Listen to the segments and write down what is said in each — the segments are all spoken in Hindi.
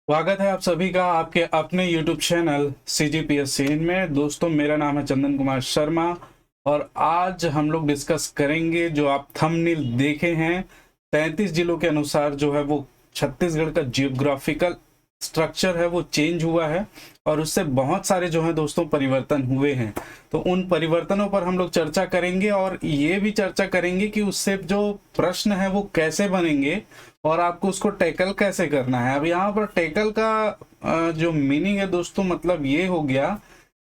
स्वागत है आप सभी का आपके अपने YouTube चैनल CGPSC में। दोस्तों, मेरा नाम है चंदन कुमार शर्मा और आज हम लोग डिस्कस करेंगे जो आप थंबनेल देखे हैं 33 जिलों के अनुसार जो है वो छत्तीसगढ़ का जियोग्राफिकल स्ट्रक्चर है वो चेंज हुआ है और उससे बहुत सारे जो है दोस्तों परिवर्तन हुए हैं। तो उन परिवर्तनों पर हम लोग चर्चा करेंगे और ये भी चर्चा करेंगे कि उससे जो प्रश्न है वो कैसे बनेंगे और आपको उसको टैकल कैसे करना है। अब यहाँ पर टैकल का जो मीनिंग है दोस्तों, मतलब ये हो गया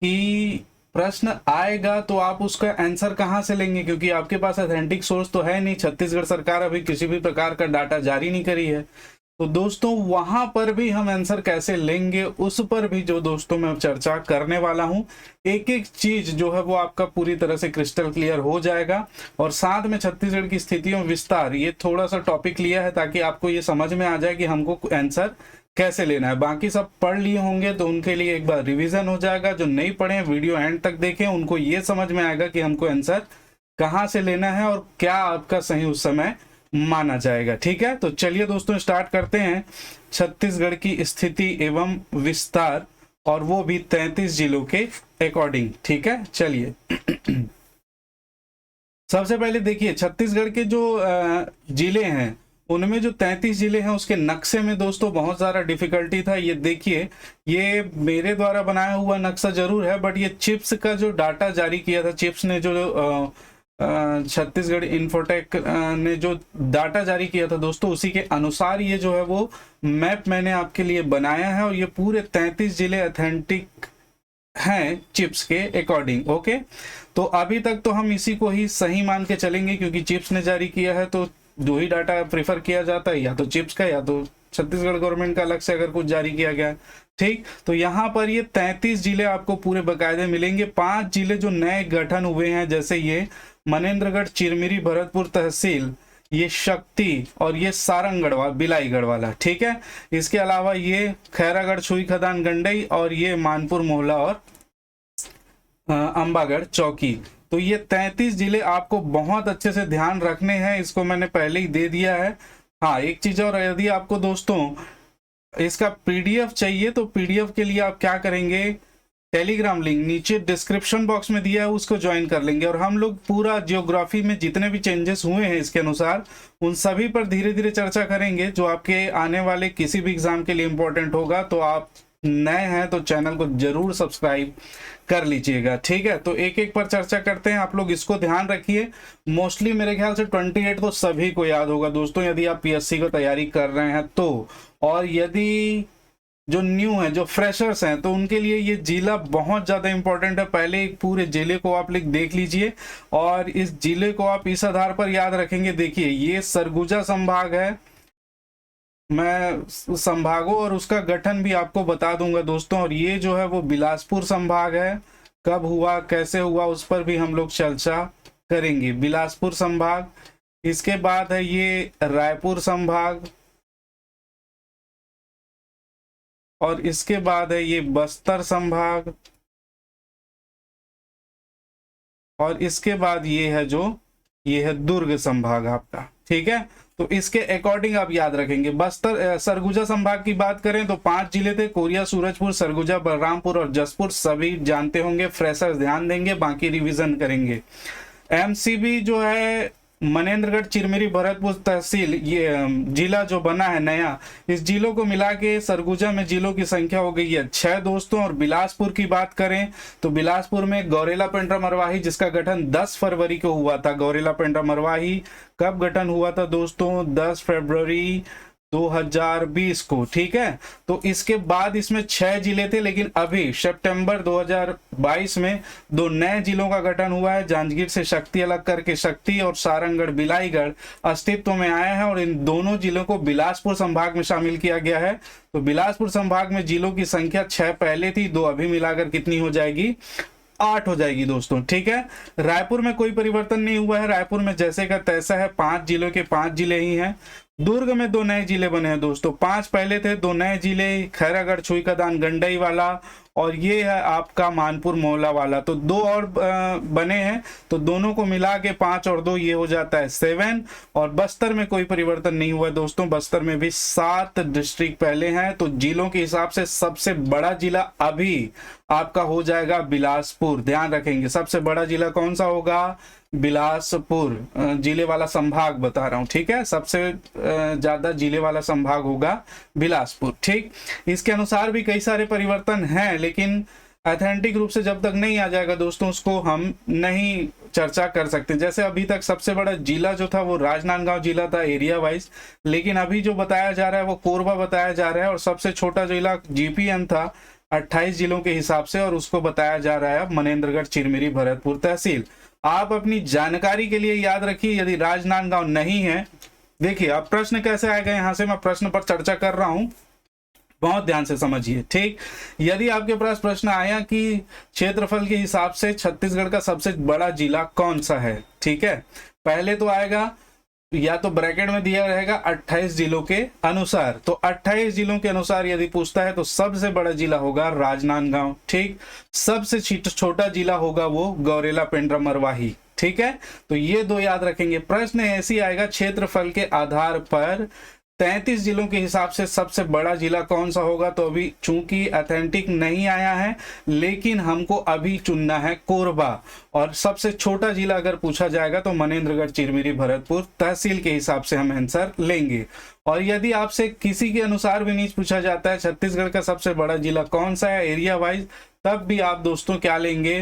कि प्रश्न आएगा तो आप उसका आंसर कहाँ से लेंगे, क्योंकि आपके पास ऑथेंटिक सोर्स तो है नहीं। छत्तीसगढ़ सरकार अभी किसी भी प्रकार का डाटा जारी नहीं करी है, तो दोस्तों वहां पर भी हम आंसर कैसे लेंगे उस पर भी जो दोस्तों मैं चर्चा करने वाला हूं। एक एक चीज जो है वो आपका पूरी तरह से क्रिस्टल क्लियर हो जाएगा और साथ में छत्तीसगढ़ की स्थितियों विस्तार, ये थोड़ा सा टॉपिक लिया है ताकि आपको ये समझ में आ जाए कि हमको आंसर कैसे लेना है। बाकी सब पढ़ लिए होंगे तो उनके लिए एक बार रिविजन हो जाएगा। जो नहीं पढ़े वीडियो एंड तक देखें, उनको ये समझ में आएगा कि हमको आंसर कहाँ से लेना है और क्या आपका सही उस समय माना जाएगा। ठीक है, तो चलिए दोस्तों स्टार्ट करते हैं छत्तीसगढ़ की स्थिति एवं विस्तार, और वो भी 33 जिलों के अकॉर्डिंग। ठीक है, चलिए सबसे पहले देखिए छत्तीसगढ़ के जो जिले हैं उनमें जो 33 जिले हैं उसके नक्शे में दोस्तों बहुत सारा डिफिकल्टी था। ये देखिए, ये मेरे द्वारा बनाया हुआ नक्शा जरूर है, बट ये चिप्स का जो डाटा जारी किया था, चिप्स ने जो छत्तीसगढ़ इन्फोटेक ने जो डाटा जारी किया था दोस्तों, उसी के अनुसार ये जो है वो मैप मैंने आपके लिए बनाया है और ये पूरे 33 जिले ऑथेंटिक हैं चिप्स के अकॉर्डिंग। ओके, तो अभी तक तो हम इसी को ही सही मान के चलेंगे क्योंकि चिप्स ने जारी किया है, तो दो ही डाटा प्रेफर किया जाता है, या तो चिप्स का या तो छत्तीसगढ़ गवर्नमेंट का अलग से अगर कुछ जारी किया गया है। ठीक, तो यहाँ पर ये 33 जिले आपको पूरे बकायदे मिलेंगे। 5 जिले जो नए गठन हुए हैं, जैसे ये मनेन्द्रगढ़, चिरमिरी, भरतपुर तहसील, ये शक्ति और ये सारंगढ़ बिलाईगढ़ वाला। ठीक है, इसके अलावा ये खैरागढ़, छुई खदान, गंडई और ये मानपुर मोहला और अंबागढ़ चौकी। तो ये 33 जिले आपको बहुत अच्छे से ध्यान रखने हैं, इसको मैंने पहले ही दे दिया है। हाँ, एक चीज और, यदि आपको दोस्तों इसका पीडीएफ चाहिए तो पीडीएफ के लिए आप क्या करेंगे, टेलीग्राम लिंक नीचे डिस्क्रिप्शन बॉक्स में दिया है उसको ज्वाइन कर लेंगे और हम लोग पूरा जियोग्राफी में जितने भी चेंजेस हुए हैं इसके अनुसार उन सभी पर धीरे धीरे चर्चा करेंगे, जो आपके आने वाले किसी भी एग्जाम के लिए इंपॉर्टेंट होगा। तो आप नए हैं तो चैनल को जरूर सब्सक्राइब कर लीजिएगा। ठीक है, तो एक एक पर चर्चा करते हैं, आप लोग इसको ध्यान रखिए। मोस्टली मेरे ख्याल से 28 तो सभी को याद होगा दोस्तों, यदि आप पीएससी को तैयारी कर रहे हैं तो। और यदि जो न्यू है, जो फ्रेशर्स हैं, तो उनके लिए ये जिला बहुत ज्यादा इंपॉर्टेंट है। पहले एक पूरे जिले को आप देख लीजिए और इस जिले को आप इस आधार पर याद रखेंगे। देखिए, ये सरगुजा संभाग है, मैं संभागों और उसका गठन भी आपको बता दूंगा दोस्तों। और ये जो है वो बिलासपुर संभाग है, कब हुआ कैसे हुआ उस पर भी हम लोग चर्चा करेंगे। बिलासपुर संभाग, इसके बाद है ये रायपुर संभाग और इसके बाद है ये बस्तर संभाग और इसके बाद ये है जो ये है दुर्ग संभाग आपका। ठीक है, तो इसके अकॉर्डिंग आप याद रखेंगे। बस्तर सरगुजा संभाग की बात करें तो 5 जिले थे, कोरिया, सूरजपुर, सरगुजा, बलरामपुर और जसपुर। सभी जानते होंगे, फ्रेशर्स ध्यान देंगे, बाकी रिवीजन करेंगे। एमसीबी जो है मनेन्द्रगढ़, चिरमिरी, भरतपुर तहसील, ये जिला जो बना है नया, इस जिलों को मिला के सरगुजा में जिलों की संख्या हो गई है 6 दोस्तों। और बिलासपुर की बात करें तो बिलासपुर में गौरेला पेंड्रा मरवाही, जिसका गठन 10 फरवरी को हुआ था। गौरेला पेंड्रा मरवाही कब गठन हुआ था दोस्तों, 10 फरवरी 2020 को। ठीक है, तो इसके बाद इसमें 6 जिले थे, लेकिन अभी सितंबर 2022 में 2 नए जिलों का गठन हुआ है। जांजगीर से शक्ति अलग करके शक्ति और सारंगढ़ बिलाईगढ़ अस्तित्व में आया है और इन दोनों जिलों को बिलासपुर संभाग में शामिल किया गया है। तो बिलासपुर संभाग में जिलों की संख्या 6 पहले थी, 2 अभी मिलाकर कितनी हो जाएगी, 8 हो जाएगी दोस्तों। ठीक है, रायपुर में कोई परिवर्तन नहीं हुआ है, रायपुर में जैसे का तैसा है, 5 जिलों के 5 जिले ही हैं। दुर्ग में 2 नए जिले बने हैं दोस्तों, 5 पहले थे, 2 नए जिले, खैरागढ़, छुईखदान, गंडई वाला और ये है आपका मानपुर मोहल्ला वाला। तो दो और बने हैं, तो दोनों को मिला के 5 और 2 ये हो जाता है 7। और बस्तर में कोई परिवर्तन नहीं हुआ दोस्तों, बस्तर में भी 7 डिस्ट्रिक्ट पहले हैं। तो जिलों के हिसाब से सबसे बड़ा जिला अभी आपका हो जाएगा बिलासपुर। ध्यान रखेंगे, सबसे बड़ा जिला कौन सा होगा? बिलासपुर। जिले वाला संभाग बता रहा हूं, ठीक है, सबसे ज्यादा जिले वाला संभाग होगा बिलासपुर। ठीक, इसके अनुसार भी कई सारे परिवर्तन हैं, लेकिन ऑथेंटिक रूप से जब तक नहीं आ जाएगा दोस्तों उसको हम नहीं चर्चा कर सकते। जैसे अभी तक सबसे बड़ा जिला जो था वो राजनांदगांव जिला था एरिया वाइज, लेकिन अभी जो बताया जा रहा है वो कोरबा बताया जा रहा है। और सबसे छोटा जिला जीपीएम था 28 जिलों के हिसाब से, और उसको बताया जा रहा है मनेन्द्रगढ़, चिरमिरी, भरतपुर तहसील। आप अपनी जानकारी के लिए याद रखिए, यदि राजनांदगांव नहीं है, देखिए अब प्रश्न कैसे आएगा, यहां से मैं प्रश्न पर चर्चा कर रहा हूं, बहुत ध्यान से समझिए। ठीक, यदि आपके पास प्रश्न आया कि क्षेत्रफल के हिसाब से छत्तीसगढ़ का सबसे बड़ा जिला कौन सा है, ठीक है, पहले तो आएगा या तो ब्रैकेट में दिया रहेगा 28 जिलों के अनुसार। तो 28 जिलों के अनुसार यदि पूछता है तो सबसे बड़ा जिला होगा राजनांदगांव। ठीक, सबसे छोटा जिला होगा वो गौरेला, पेंड्रा, मरवाही। ठीक है, तो ये दो याद रखेंगे। प्रश्न ऐसी आएगा क्षेत्रफल के आधार पर 33 जिलों के हिसाब से सबसे बड़ा जिला कौन सा होगा। तो अभी चूंकि ऑथेंटिक नहीं आया है, लेकिन हमको अभी चुनना है कोरबा। और सबसे छोटा जिला अगर पूछा जाएगा तो मनेन्द्रगढ़, चिरमिरी, भरतपुर तहसील के हिसाब से हम आंसर लेंगे। और यदि आपसे किसी के अनुसार भी नहीं पूछा जाता है छत्तीसगढ़ का सबसे बड़ा जिला कौन सा है एरिया वाइज, तब भी आप दोस्तों क्या लेंगे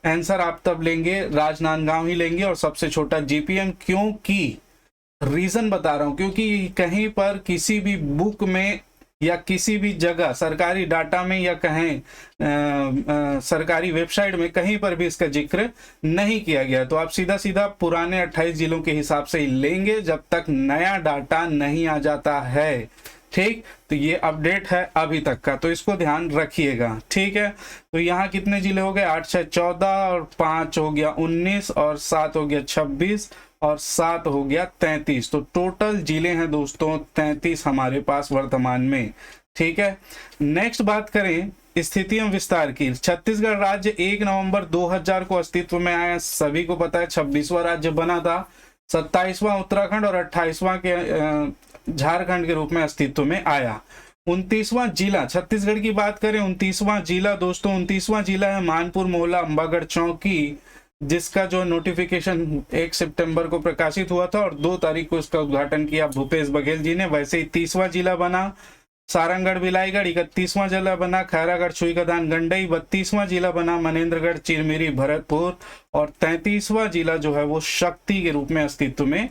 आंसर? आप तब लेंगे राजनांदगांव ही लेंगे और सबसे छोटा जीपीएम। क्योंकि रीजन बता रहा हूं, क्योंकि कहीं पर किसी भी बुक में या किसी भी जगह सरकारी डाटा में या कहें सरकारी वेबसाइट में कहीं पर भी इसका जिक्र नहीं किया गया। तो आप सीधा सीधा पुराने 28 जिलों के हिसाब से ही लेंगे जब तक नया डाटा नहीं आ जाता है। ठीक, तो ये अपडेट है अभी तक का, तो इसको ध्यान रखिएगा। ठीक है, तो यहाँ कितने जिले हो गए? 8 6 14 और 5 हो गया 19 और 7 हो गया 26 और 7 हो गया 33। तो टोटल जिले हैं दोस्तों 33 हमारे पास वर्तमान में। ठीक है, नेक्स्ट बात करें स्थिति एवं विस्तार की। छत्तीसगढ़ राज्य 1 नवंबर 2000 को अस्तित्व में आया, सभी को पता है 26वां राज्य बना था, 27वां उत्तराखंड और 28वां के झारखंड के रूप में अस्तित्व में आया। 29वां जिला छत्तीसगढ़ की बात करें, 29वां जिला दोस्तों 29वां जिला है मानपुर मोहल्ला अंबागढ़ चौकी, जिसका जो नोटिफिकेशन 1 सितंबर को प्रकाशित हुआ था और 2 तारीख को इसका उद्घाटन किया भूपेश बघेल जी ने। वैसे ही 30वां जिला बना सारंगढ़ बिलाईगढ़, 31वां जिला बना खैरागढ़ छुईखदान गंडई, 32वां जिला बना मनेन्द्रगढ़ चिरमिरी भरतपुर और 33वां जिला जो है वो शक्ति के रूप में अस्तित्व में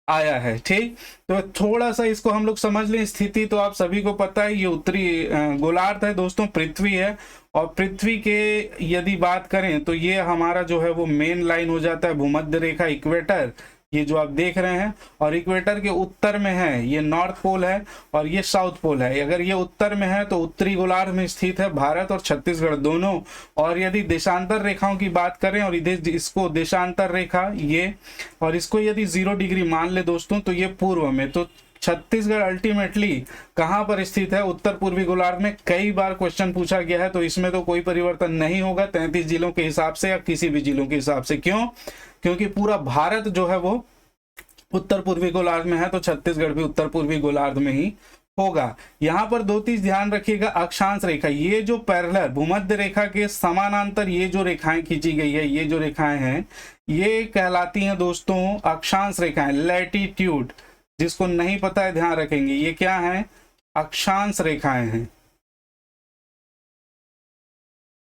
आया है। ठीक, तो थोड़ा सा इसको हम लोग समझ लें। स्थिति तो आप सभी को पता है, ये उत्तरी गोलार्ध है दोस्तों, पृथ्वी है। और पृथ्वी के यदि बात करें तो ये हमारा जो है वो मेन लाइन हो जाता है भूमध्य रेखा, इक्वेटर, ये जो आप देख रहे हैं। और इक्वेटर के उत्तर में है ये नॉर्थ पोल है और ये साउथ पोल है। अगर ये उत्तर में है तो उत्तरी गोलार्ध में स्थित है भारत और छत्तीसगढ़ दोनों। और यदि देशांतर रेखाओं की बात करें और इसको देशांतर रेखा ये और इसको यदि 0 डिग्री मान ले दोस्तों तो ये पूर्व में, तो छत्तीसगढ़ अल्टीमेटली कहां पर स्थित है? उत्तर पूर्वी गोलार्ध में। कई बार क्वेश्चन पूछा गया है, तो इसमें तो कोई परिवर्तन नहीं होगा 33 जिलों के हिसाब से या किसी भी जिलों के हिसाब से। क्यों? क्योंकि पूरा भारत जो है वो उत्तर पूर्वी गोलार्ध में है, तो छत्तीसगढ़ भी उत्तर पूर्वी गोलार्ध में ही होगा। यहां पर 2 चीज ध्यान रखिएगा। अक्षांश रेखा, ये जो पैरेलल भूमध्य रेखा के समानांतर ये जो रेखाएं खींची गई है, ये जो रेखाएं हैं ये कहलाती हैं दोस्तों अक्षांश रेखाएं, लैटिट्यूड। जिसको नहीं पता है ध्यान रखेंगे, ये क्या है? अक्षांश रेखाएं हैं।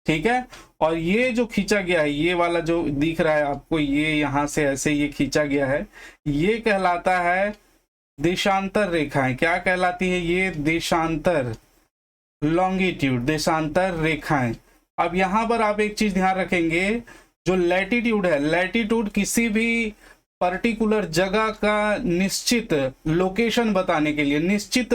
ठीक है, और ये जो खींचा गया है, ये वाला जो दिख रहा है आपको, ये यहां से ऐसे ये खींचा गया है, ये कहलाता है देशांतर रेखाएं। क्या कहलाती है ये? देशांतर, लॉन्गिट्यूड, देशांतर रेखाएं। अब यहां पर आप एक चीज ध्यान रखेंगे, जो लैटिट्यूड है, लैटिट्यूड किसी भी पर्टिकुलर जगह का निश्चित लोकेशन बताने के लिए, निश्चित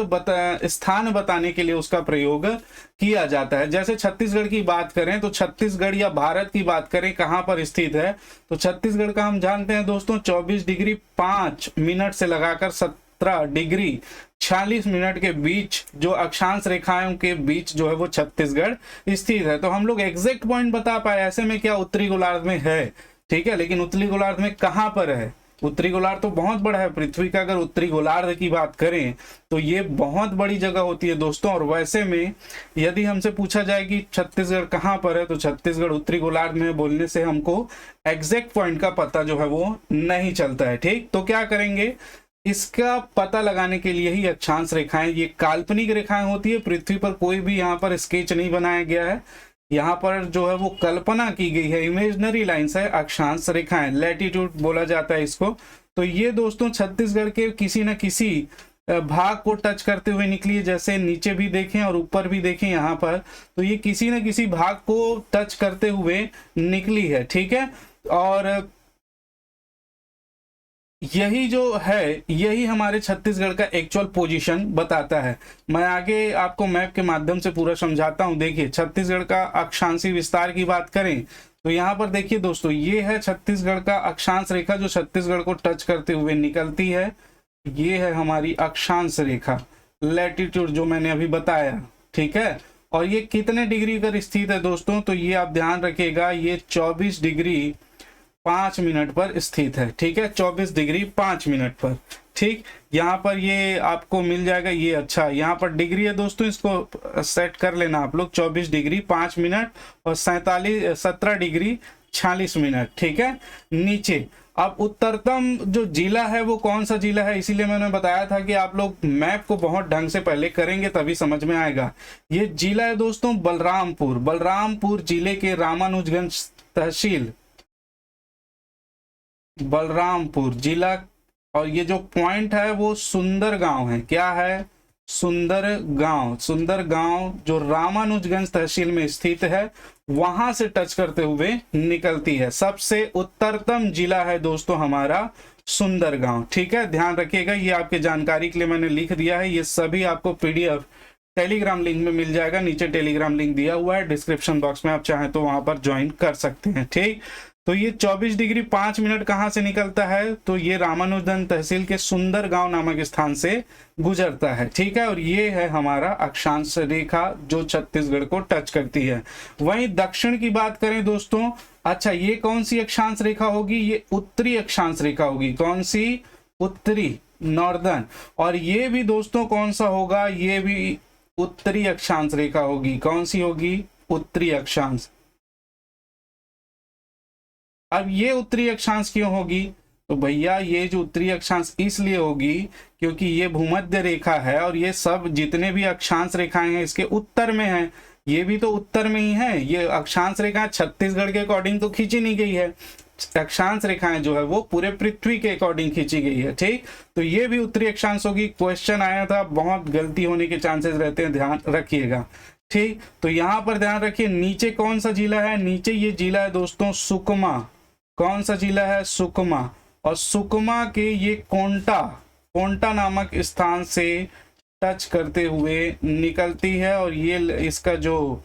स्थान बताने के लिए उसका प्रयोग किया जाता है। जैसे छत्तीसगढ़ की बात करें तो छत्तीसगढ़ या भारत की बात करें कहां पर स्थित है, तो छत्तीसगढ़ का हम जानते हैं दोस्तों 24 डिग्री 5 मिनट से लगाकर 17 डिग्री 46 मिनट के बीच जो अक्षांश रेखाओं के बीच जो है वो छत्तीसगढ़ स्थित है। तो हम लोग एग्जैक्ट पॉइंट बता पाए, ऐसे में क्या उत्तरी गोलार्ध में है, ठीक है, लेकिन उत्तरी गोलार्ध में कहां पर है? उत्तरी गोलार्ध तो बहुत बड़ा है पृथ्वी का, अगर उत्तरी गोलार्ध की बात करें तो ये बहुत बड़ी जगह होती है दोस्तों। और वैसे में यदि हमसे पूछा जाए कि छत्तीसगढ़ कहाँ पर है, तो छत्तीसगढ़ उत्तरी गोलार्ध में बोलने से हमको एग्जैक्ट पॉइंट का पता जो है वो नहीं चलता है, ठीक। तो क्या करेंगे, इसका पता लगाने के लिए ही अक्षांश रेखाएं, ये काल्पनिक रेखाएं होती है, पृथ्वी पर कोई भी यहाँ पर स्केच नहीं बनाया गया है, यहाँ पर जो है वो कल्पना की गई है, इमेजिनरी लाइंस है, अक्षांश रेखाएं, लैटिट्यूड बोला जाता है इसको। तो ये दोस्तों छत्तीसगढ़ के किसी न किसी भाग को टच करते हुए निकली है, जैसे नीचे भी देखें और ऊपर भी देखें यहाँ पर, तो ये किसी न किसी भाग को टच करते हुए निकली है, ठीक है। और यही जो है, यही हमारे छत्तीसगढ़ का एक्चुअल पोजीशन बताता है। मैं आगे आपको मैप के माध्यम से पूरा समझाता हूं। देखिए, छत्तीसगढ़ का अक्षांशीय विस्तार की बात करें तो यहाँ पर देखिए दोस्तों, ये है छत्तीसगढ़ का अक्षांश रेखा जो छत्तीसगढ़ को टच करते हुए निकलती है। ये है हमारी अक्षांश रेखा, लैटिट्यूड जो मैंने अभी बताया, ठीक है। और ये कितने डिग्री पर स्थित है दोस्तों, तो ये आप ध्यान रखिएगा, ये 24 डिग्री 5 मिनट पर स्थित है, ठीक है, 24 डिग्री 5 मिनट पर, ठीक। यहाँ पर ये आपको मिल जाएगा, ये अच्छा यहाँ पर डिग्री है दोस्तों, इसको सेट कर लेना आप लोग, 24 डिग्री 5 मिनट और 17 डिग्री 46 मिनट, ठीक है। नीचे अब उत्तरतम जो जिला है वो कौन सा जिला है, इसीलिए मैंने बताया था कि आप लोग मैप को बहुत ढंग से पहले करेंगे तभी समझ में आएगा। ये जिला है दोस्तों बलरामपुर, बलरामपुर जिले के रामानुजगंज तहसील, बलरामपुर जिला। और ये जो पॉइंट है वो सुंदर गांव है, क्या है, सुंदर गांव, सुंदर गांव जो रामानुजगंज तहसील में स्थित है, वहां से टच करते हुए निकलती है। सबसे उत्तरतम जिला है दोस्तों हमारा सुंदर गांव, ठीक है, ध्यान रखिएगा। ये आपके जानकारी के लिए मैंने लिख दिया है, ये सभी आपको पीडीएफ टेलीग्राम लिंक में मिल जाएगा, नीचे टेलीग्राम लिंक दिया हुआ है डिस्क्रिप्शन बॉक्स में, आप चाहें तो वहां पर ज्वाइन कर सकते हैं, ठीक। तो ये 24 डिग्री 5 मिनट कहाँ से निकलता है, तो ये रामानुजगंज तहसील के सुंदर गांव नामक स्थान से गुजरता है, ठीक है। और ये है हमारा अक्षांश रेखा जो छत्तीसगढ़ को टच करती है। वहीं दक्षिण की बात करें दोस्तों, अच्छा ये कौन सी अक्षांश रेखा होगी, ये उत्तरी अक्षांश रेखा होगी, कौन सी, उत्तरी, नॉर्दर्न। और ये भी दोस्तों कौन सा होगा, ये भी उत्तरी अक्षांश रेखा होगी, कौन सी होगी, उत्तरी अक्षांश। अब ये उत्तरी अक्षांश क्यों होगी, तो भैया ये जो उत्तरी अक्षांश इसलिए होगी क्योंकि ये भूमध्य रेखा है और ये सब जितने भी अक्षांश रेखाएं हैं इसके उत्तर में है, ये भी तो उत्तर में ही है। ये अक्षांश रेखाएं छत्तीसगढ़ के अकॉर्डिंग तो खींची नहीं गई है, अक्षांश रेखाएं जो है वो पूरे पृथ्वी के अकॉर्डिंग खींची गई है, ठीक। तो ये भी उत्तरी अक्षांश होगी। क्वेश्चन आया था, बहुत गलती होने के चांसेस रहते हैं, ध्यान रखिएगा, ठीक। तो यहाँ पर ध्यान रखिए, नीचे कौन सा जिला है, नीचे ये जिला है दोस्तों सुकमा, कौन सा जिला है, सुकमा। और सुकमा के ये कोंटा, कोंटा नामक स्थान से टच करते हुए निकलती है। और ये इसका जो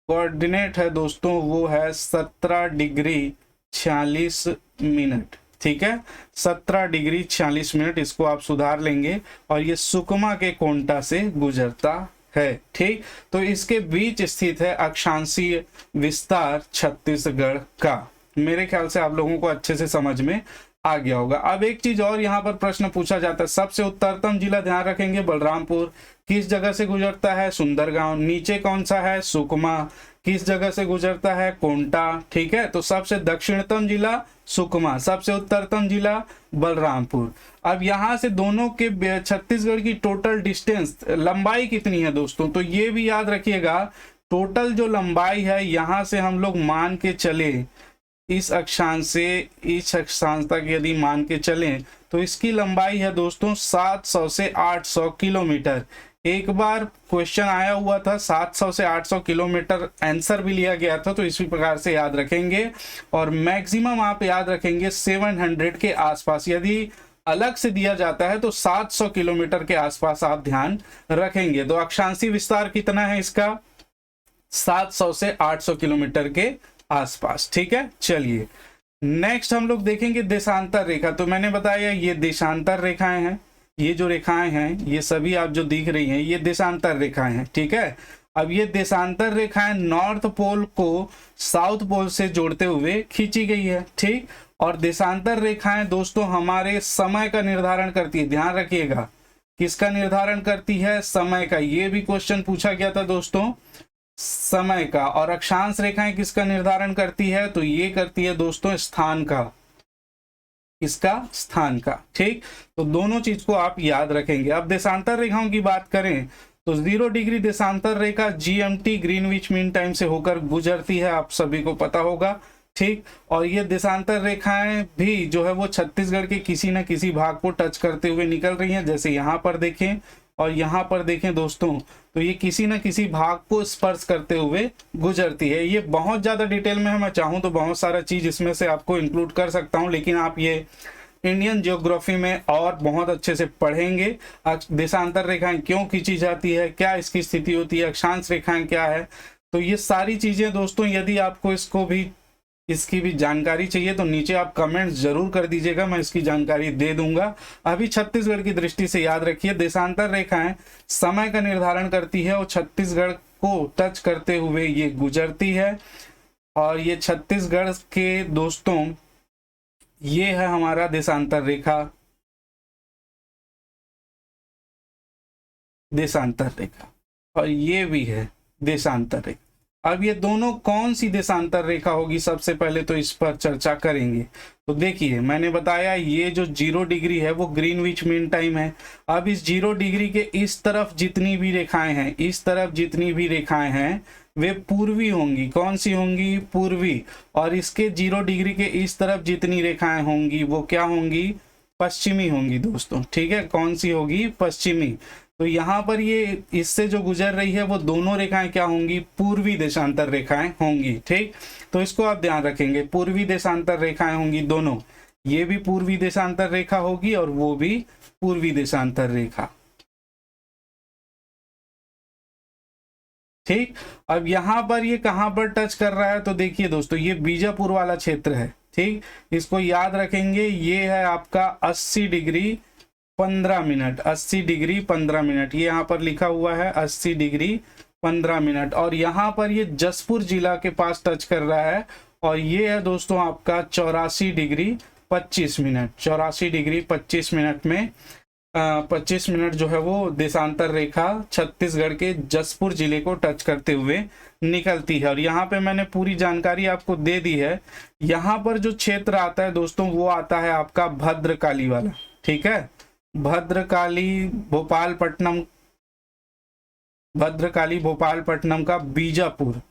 कोऑर्डिनेट है दोस्तों वो है 17 डिग्री 46 मिनट, ठीक है, 17 डिग्री 46 मिनट, इसको आप सुधार लेंगे। और ये सुकमा के कोंटा से गुजरता है, ठीक। तो इसके बीच स्थित है अक्षांशीय विस्तार छत्तीसगढ़ का। मेरे ख्याल से आप लोगों को अच्छे से समझ में आ गया होगा। अब एक चीज और यहाँ पर प्रश्न पूछा जाता है, सबसे उत्तरतम जिला ध्यान रखेंगे बलरामपुर, किस जगह से गुजरता है, सुंदरगांव। नीचे कौन सा है, सुकमा, किस जगह से गुजरता है, कोंटा, ठीक है। तो सबसे दक्षिणतम जिला सुकमा, सबसे उत्तरतम जिला बलरामपुर। अब यहाँ से दोनों के छत्तीसगढ़ की टोटल डिस्टेंस, लंबाई कितनी है दोस्तों, तो ये भी याद रखिएगा, टोटल जो लंबाई है यहाँ से हम लोग मान के चले, इस अक्षांश से इस अक्षांश तक यदि मान के चलें तो इसकी लंबाई है दोस्तों 700 से 800 किलोमीटर। एक बार क्वेश्चन आया हुआ था 700 से 800 किलोमीटर, आंसर भी लिया गया था, तो इसी प्रकार से याद रखेंगे। और मैक्सिमम आप याद रखेंगे 700 के आसपास, यदि अलग से दिया जाता है तो 700 किलोमीटर के आसपास आप ध्यान रखेंगे। तो अक्षांशीय विस्तार कितना है इसका, 700 से 800 किलोमीटर के आसपास, ठीक है। चलिए नेक्स्ट हम लोग देखेंगे देशांतर रेखा। तो मैंने बताया ये देशांतर रेखाएं हैं, ये जो रेखाएं हैं, ये सभी आप जो दिख रही हैं, ये देशांतर रेखाएं हैं, ठीक है। अब ये देशांतर रेखाएं नॉर्थ पोल को साउथ पोल से जोड़ते हुए खींची गई है, ठीक। और देशांतर रेखाएं दोस्तों हमारे समय का निर्धारण करती है, ध्यान रखिएगा, किसका निर्धारण करती है, समय का। ये भी क्वेश्चन पूछा गया था दोस्तों, समय का। और अक्षांश रेखाएं किसका निर्धारण करती है, तो ये करती है दोस्तों स्थान का, इसका स्थान का, ठीक। तो दोनों चीज को आप याद रखेंगे। अब देशांतर रेखाओं की बात करें तो 0 डिग्री देशांतर रेखा GMT ग्रीनविच मीन टाइम से होकर गुजरती है, आप सभी को पता होगा, ठीक। और ये देशांतर रेखाएं भी जो है वो छत्तीसगढ़ के किसी न किसी भाग को टच करते हुए निकल रही हैं, जैसे यहाँ पर देखें और यहाँ पर देखें दोस्तों, तो ये किसी न किसी भाग को स्पर्श करते हुए गुजरती है। ये बहुत ज़्यादा डिटेल में है, मैं चाहूँ तो बहुत सारा चीज़ इसमें से आपको इंक्लूड कर सकता हूँ, लेकिन आप ये इंडियन ज्योग्राफी में और बहुत अच्छे से पढ़ेंगे। देशांतर रेखाएं क्यों खींची जाती है, क्या इसकी स्थिति होती है, अक्षांश रेखाएं क्या है, तो ये सारी चीज़ें दोस्तों, यदि आपको इसकी भी जानकारी चाहिए तो नीचे आप कमेंट्स जरूर कर दीजिएगा, मैं इसकी जानकारी दे दूंगा। अभी छत्तीसगढ़ की दृष्टि से याद रखिए, देशांतर रेखाएं समय का निर्धारण करती है और छत्तीसगढ़ को टच करते हुए ये गुजरती है। और ये छत्तीसगढ़ के दोस्तों, ये है हमारा देशांतर रेखा, देशांतर रेखा, और ये भी है देशांतर रेखा। अब ये दोनों कौन सी देशांतर रेखा होगी, सबसे पहले तो इस पर चर्चा करेंगे। तो देखिए, मैंने बताया ये जो 0 डिग्री है वो ग्रीनविच मीन टाइम है। अब इस 0 डिग्री के इस तरफ जितनी भी रेखाएं हैं, इस तरफ जितनी भी रेखाएं हैं वे पूर्वी होंगी। कौन सी होंगी, पूर्वी। और इसके 0 डिग्री के इस तरफ जितनी रेखाएं होंगी वो क्या होंगी, पश्चिमी होंगी दोस्तों, ठीक है। कौन सी होगी, पश्चिमी। तो यहाँ पर ये इससे जो गुजर रही है वो दोनों रेखाएं क्या होंगी, पूर्वी देशांतर रेखाएं होंगी, ठीक। तो इसको आप ध्यान रखेंगे, पूर्वी देशांतर रेखाएं होंगी दोनों, ये भी पूर्वी देशांतर रेखा होगी और वो भी पूर्वी देशांतर रेखा, ठीक। अब यहाँ पर ये कहाँ पर टच कर रहा है, तो देखिए दोस्तों, ये बीजापुर वाला क्षेत्र है, ठीक। इसको याद रखेंगे, ये है आपका 80 डिग्री 15 मिनट, 80 डिग्री 15 मिनट, ये यहाँ पर लिखा हुआ है 80 डिग्री 15 मिनट। और यहाँ पर ये जसपुर जिला के पास टच कर रहा है, और ये है दोस्तों आपका 84 डिग्री 25 मिनट, 84 डिग्री 25 मिनट में 25 मिनट जो है वो देशांतर रेखा छत्तीसगढ़ के जसपुर जिले को टच करते हुए निकलती है। और यहाँ पे मैंने पूरी जानकारी आपको दे दी है। यहाँ पर जो क्षेत्र आता है दोस्तों वो आता है आपका भद्रकाली वाला, ठीक है। भद्रकाली भोपालपट्टनम का बीजापुर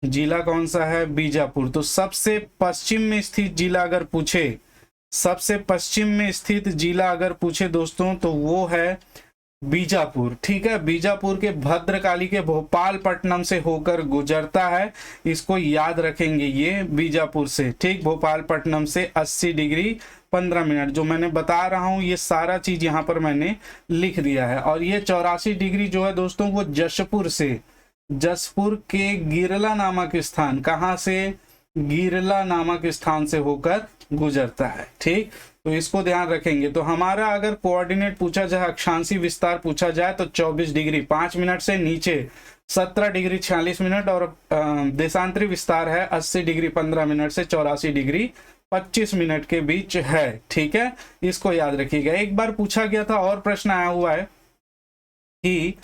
जिला कौन सा है, बीजापुर। तो सबसे पश्चिम में स्थित जिला अगर पूछे, सबसे पश्चिम में स्थित जिला अगर पूछे दोस्तों तो वो है बीजापुर, ठीक है। बीजापुर के भद्रकाली के भोपालपट्टनम से होकर गुजरता है, इसको याद रखेंगे, ये बीजापुर से, ठीक, भोपालपट्टनम से 80 डिग्री 15 मिनट जो मैंने बता रहा हूं, ये सारा चीज यहाँ पर मैंने लिख दिया है। और ये 84 डिग्री जो है दोस्तों वो जसपुर के गिरला नामक स्थान, कहाँ से, गिरला नामक स्थान से होकर गुजरता है, ठीक। तो इसको ध्यान रखेंगे। तो हमारा अगर कोऑर्डिनेट पूछा जाए, अक्षांशी विस्तार पूछा जाए तो 24 डिग्री 5 मिनट से नीचे 17 डिग्री 46 मिनट, और देशांतरी विस्तार है 80 डिग्री 15 मिनट से 84 डिग्री 25 मिनट के बीच है, ठीक है। इसको याद रखिएगा। एक बार पूछा गया था और प्रश्न आया हुआ है कि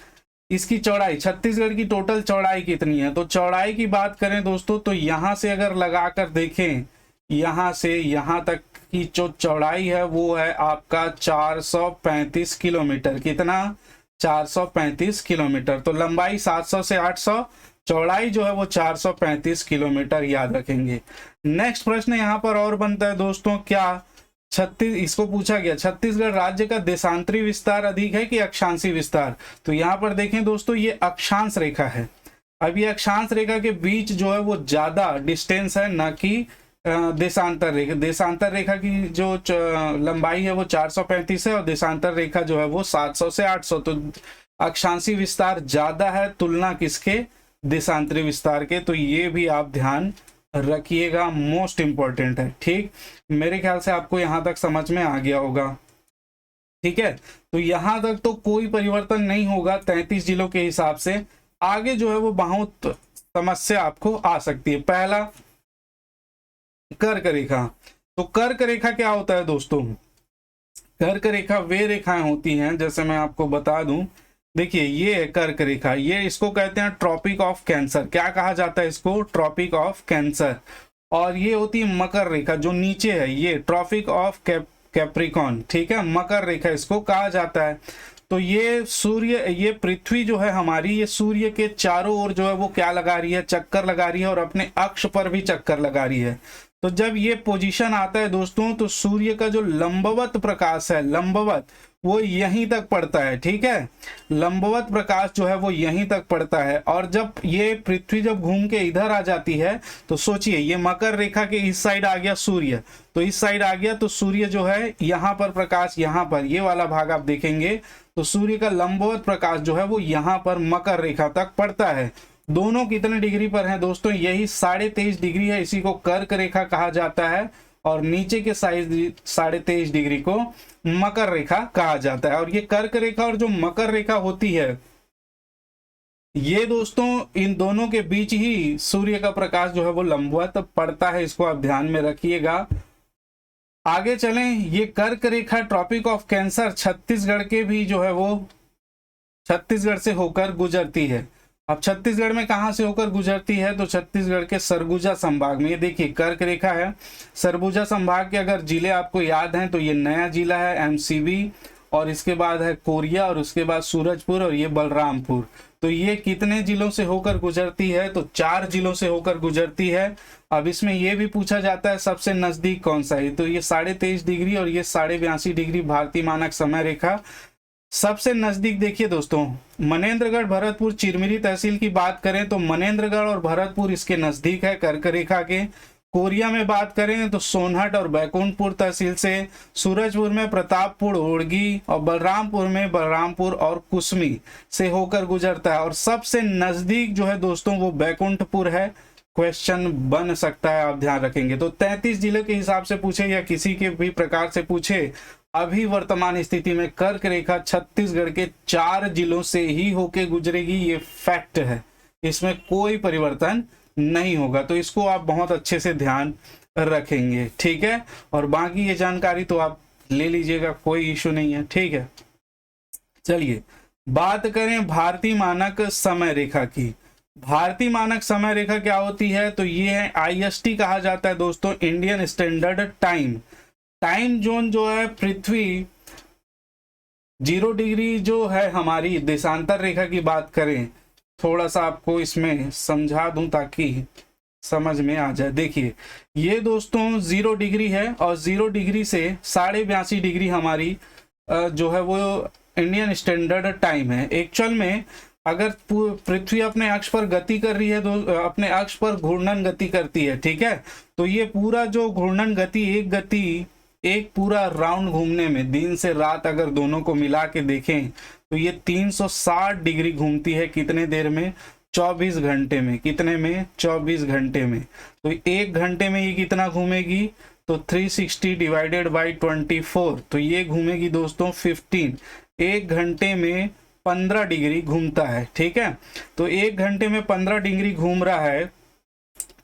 इसकी चौड़ाई, छत्तीसगढ़ की टोटल चौड़ाई कितनी है। तो चौड़ाई की बात करें दोस्तों तो यहां से अगर लगाकर देखें, यहां से यहां तक की जो चौड़ाई है वो है आपका 435 किलोमीटर। कितना, 435 किलोमीटर। तो लंबाई 700 से 800, चौड़ाई जो है वो 435 किलोमीटर, याद रखेंगे। नेक्स्ट प्रश्न यहाँ पर और बनता है दोस्तों, क्या इसको पूछा गया, छत्तीसगढ़ राज्य का देशांतरी विस्तार अधिक है कि अक्षांशी विस्तार। तो यहाँ पर देखें दोस्तों, ये अक्षांश रेखा है। अब ये अक्षांश रेखा के बीच जो है वो ज्यादा डिस्टेंस है, ना कि देशांतर रेखा। देशांतर रेखा की जो लंबाई है वो 435 है और देशांतर रेखा जो है वो 700 से 800। तो अक्षांशी विस्तार ज्यादा है तुलना किसके, देशांतरी विस्तार के। तो ये भी आप ध्यान रखिएगा, मोस्ट इंपॉर्टेंट है, ठीक। मेरे ख्याल से आपको यहां तक समझ में आ गया होगा, ठीक है, तो यहां तक तो कोई परिवर्तन नहीं होगा 33 जिलों के हिसाब से। आगे जो है वो बहुत समस्या आपको आ सकती है। पहला, कर्क रेखा। तो कर्क रेखा क्या होता है दोस्तों? कर्क रेखा वे रेखाएं होती हैं, जैसे मैं आपको बता दूं, देखिए ये है कर्क रेखा, ये इसको कहते हैं ट्रॉपिक ऑफ कैंसर। क्या कहा जाता है इसको? Tropic of cancer. और ये होती है मकर रेखा, जो नीचे है, ये ट्रॉपिक ऑफ कैप्रिकॉन, ठीक है, मकर रेखा इसको कहा जाता है। तो ये सूर्य, ये पृथ्वी जो है हमारी, ये सूर्य के चारों ओर जो है वो क्या लगा रही है? चक्कर लगा रही है, और अपने अक्ष पर भी चक्कर लगा रही है। तो जब ये पोजीशन आता है दोस्तों, तो सूर्य का जो लंबवत प्रकाश है, लंबवत, वो यहीं तक पड़ता है, ठीक है, लंबवत प्रकाश जो है वो यहीं तक पड़ता है। और जब ये पृथ्वी जब घूम के इधर आ जाती है, तो सोचिए ये मकर रेखा के इस साइड आ गया सूर्य, तो इस साइड आ गया, तो सूर्य जो है यहाँ पर प्रकाश, यहाँ पर ये वाला भाग आप देखेंगे तो सूर्य का लंबवत प्रकाश जो है वो यहाँ पर मकर रेखा तक पड़ता है। दोनों कितने डिग्री पर हैं दोस्तों? यही 23.5 डिग्री है, इसी को कर्क रेखा कहा जाता है। और नीचे के साइड 23.5 डिग्री को मकर रेखा कहा जाता है। और ये कर्क रेखा और जो मकर रेखा होती है, ये दोस्तों इन दोनों के बीच ही सूर्य का प्रकाश जो है वो लंबवत पड़ता है, इसको आप ध्यान में रखिएगा। आगे चलें, ये कर्क रेखा ट्रॉपिक ऑफ कैंसर छत्तीसगढ़ के भी जो है वो छत्तीसगढ़ से होकर गुजरती है। अब छत्तीसगढ़ में कहां से होकर गुजरती है? तो छत्तीसगढ़ के सरगुजा संभाग में। ये देखिए कर्क रेखा है, सरगुजा संभाग के अगर जिले आपको याद हैं तो ये नया जिला है एमसीबी, और इसके बाद है कोरिया, और उसके बाद सूरजपुर, और ये बलरामपुर। तो ये कितने जिलों से होकर गुजरती है? तो 4 जिलों से होकर गुजरती है। अब इसमें ये भी पूछा जाता है सबसे नजदीक कौन सा है, तो ये 23.5 डिग्री और ये 82.5 डिग्री भारतीय मानक समय रेखा। सबसे नजदीक देखिए दोस्तों, मनेन्द्रगढ़, भरतपुर, चिरमिरी तहसील की बात करें तो मनेन्द्रगढ़ और भरतपुर इसके नजदीक है कर्क रेखा के। कोरिया में बात करें तो सोनहट और बैकुंठपुर तहसील से, सूरजपुर में प्रतापपुर, ओड़गी, और बलरामपुर में बलरामपुर और कुसमी से होकर गुजरता है। और सबसे नजदीक जो है दोस्तों वो बैकुंठपुर है। क्वेश्चन बन सकता है, आप ध्यान रखेंगे। तो 33 जिले के हिसाब से पूछे या किसी के भी प्रकार से पूछे, अभी वर्तमान स्थिति में कर्क रेखा छत्तीसगढ़ के 4 जिलों से ही होके गुजरेगी, ये फैक्ट है, इसमें कोई परिवर्तन नहीं होगा। तो इसको आप बहुत अच्छे से ध्यान रखेंगे, ठीक है। और बाकी ये जानकारी तो आप ले लीजिएगा, कोई इशू नहीं है, ठीक है। चलिए बात करें भारतीय मानक समय रेखा की। भारतीय मानक समय रेखा क्या होती है? तो ये है IST कहा जाता है दोस्तों, Indian standard time. Time zone जो है पृथ्वी 0 डिग्री जो है हमारी देशांतर रेखा की बात करें, थोड़ा सा आपको इसमें समझा दूं ताकि समझ में आ जाए। देखिए ये दोस्तों 0 डिग्री है, और 0 डिग्री से 82.5 डिग्री हमारी जो है वो इंडियन स्टैंडर्ड टाइम है। एक्चुअल में अगर पृथ्वी अपने अक्ष पर गति कर रही है तो अपने अक्ष पर घूर्णन गति करती है, ठीक है, तो ये पूरा जो घूर्णन गति एक पूरा राउंड घूमने में, दिन से रात अगर दोनों को मिला के देखें तो ये 360 डिग्री घूमती है। कितने देर में? 24 घंटे में। कितने में? 24 घंटे में। तो 1 घंटे में ये कितना घूमेगी? तो 360 डिवाइडेड बाई 24, तो ये घूमेगी दोस्तों 15। 1 घंटे में 15 डिग्री घूमता है, ठीक है। तो 1 घंटे में 15 डिग्री घूम रहा है,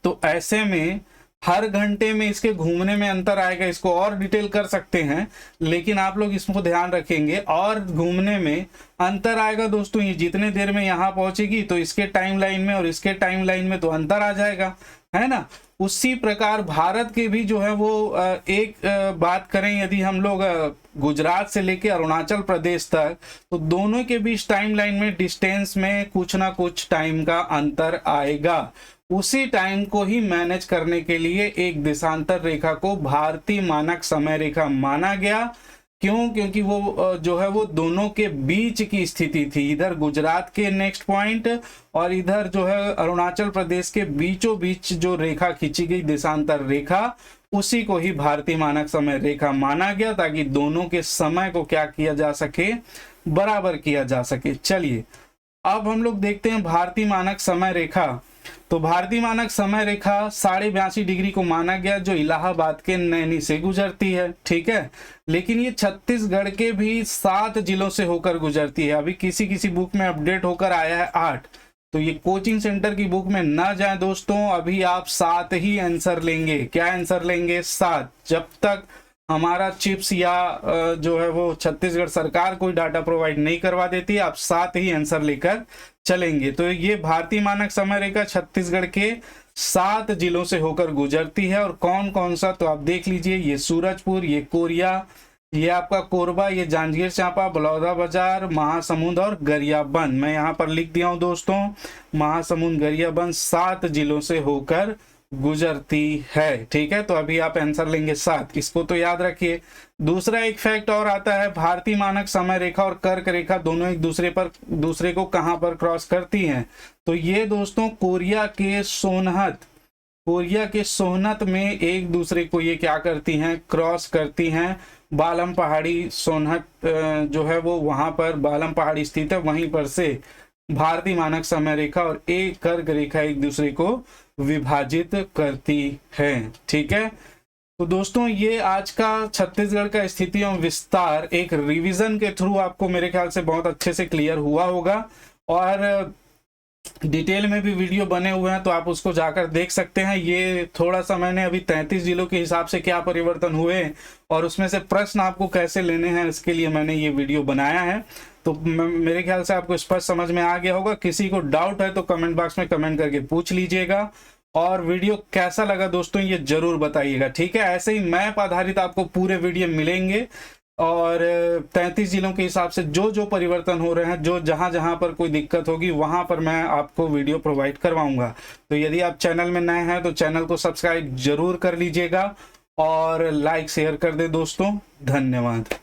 तो ऐसे में हर घंटे में इसके घूमने में अंतर आएगा। इसको और डिटेल कर सकते हैं, लेकिन आप लोग इसको ध्यान रखेंगे, और घूमने में अंतर आएगा दोस्तों। ये जितने देर में यहाँ पहुंचेगी तो इसके टाइमलाइन में और इसके टाइमलाइन में तो अंतर आ जाएगा, है ना। उसी प्रकार भारत के भी जो है वो एक बात करें, यदि हम लोग गुजरात से लेके अरुणाचल प्रदेश तक, तो दोनों के बीच टाइमलाइन में डिस्टेंस में कुछ ना कुछ टाइम का अंतर आएगा। उसी टाइम को ही मैनेज करने के लिए एक देशांतर रेखा को भारतीय मानक समय रेखा माना गया। क्यों? क्योंकि वो जो है वो दोनों के बीच की स्थिति थी, इधर गुजरात के नेक्स्ट पॉइंट और इधर जो है अरुणाचल प्रदेश के बीचों बीच जो रेखा खींची गई देशांतर रेखा, उसी को ही भारतीय मानक समय रेखा माना गया, ताकि दोनों के समय को क्या किया जा सके? बराबर किया जा सके। चलिए अब हम लोग देखते हैं भारतीय मानक समय रेखा तो भारतीय मानक समय रेखा 82.5 डिग्री को माना गया, जो इलाहाबाद के नैनी से गुजरती है। ठीक है, लेकिन ये छत्तीसगढ़ के भी 7 जिलों से होकर गुजरती है। अभी किसी किसी बुक में अपडेट होकर आया है 8, तो ये कोचिंग सेंटर की बुक में ना जाए दोस्तों, अभी आप 7 ही आंसर लेंगे। क्या आंसर लेंगे? 7। जब तक हमारा चिप्स या जो है वो छत्तीसगढ़ सरकार कोई डाटा प्रोवाइड नहीं करवा देती, आप 7 ही आंसर लेकर चलेंगे। तो ये भारतीय मानक समय रेखा छत्तीसगढ़ के 7 जिलों से होकर गुजरती है। और कौन कौन सा, तो आप देख लीजिए, ये सूरजपुर, ये कोरिया, ये आपका कोरबा, ये जांजगीर चांपा, बलौदाबाजार, महासमुंद और गरियाबंद। मैं यहाँ पर लिख दिया हूँ दोस्तों, महासमुंद, गरियाबंद 7 जिलों से होकर गुजरती है। ठीक है, तो अभी आप आंसर लेंगे 7, इसको तो याद रखिए। दूसरा एक फैक्ट और आता है, भारतीय मानक समय रेखा और कर्क रेखा दोनों एक दूसरे को कहां पर क्रॉस करती हैं? तो ये दोस्तों कोरिया के सोनहत में एक दूसरे को ये क्या करती हैं? क्रॉस करती हैं। बालम पहाड़ी, सोनहत जो है वो वहां पर बालम पहाड़ी स्थित है, वहीं पर से भारतीय मानक समय रेखा और एक कर्क रेखा एक दूसरे को विभाजित करती है। ठीक है, तो दोस्तों ये आज का छत्तीसगढ़ का स्थिति एवं विस्तार एक रिवीजन के थ्रू आपको मेरे ख्याल से बहुत अच्छे से क्लियर हुआ होगा, और डिटेल में भी वीडियो बने हुए हैं, तो आप उसको जाकर देख सकते हैं। ये थोड़ा सा मैंने अभी 33 जिलों के हिसाब से क्या परिवर्तन हुए और उसमें से प्रश्न आपको कैसे लेने हैं, इसके लिए मैंने ये वीडियो बनाया है। तो मेरे ख्याल से आपको स्पष्ट समझ में आ गया होगा। किसी को डाउट है तो कमेंट बॉक्स में कमेंट करके पूछ लीजिएगा, और वीडियो कैसा लगा दोस्तों ये जरूर बताइएगा। ठीक है, ऐसे ही मैप आधारित आपको पूरे वीडियो मिलेंगे, और 33 जिलों के हिसाब से जो जो परिवर्तन हो रहे हैं, जो जहां जहां पर कोई दिक्कत होगी वहां पर मैं आपको वीडियो प्रोवाइड करवाऊंगा। तो यदि आप चैनल में नए हैं तो चैनल को सब्सक्राइब जरूर कर लीजिएगा और लाइक शेयर कर दे दोस्तों। धन्यवाद।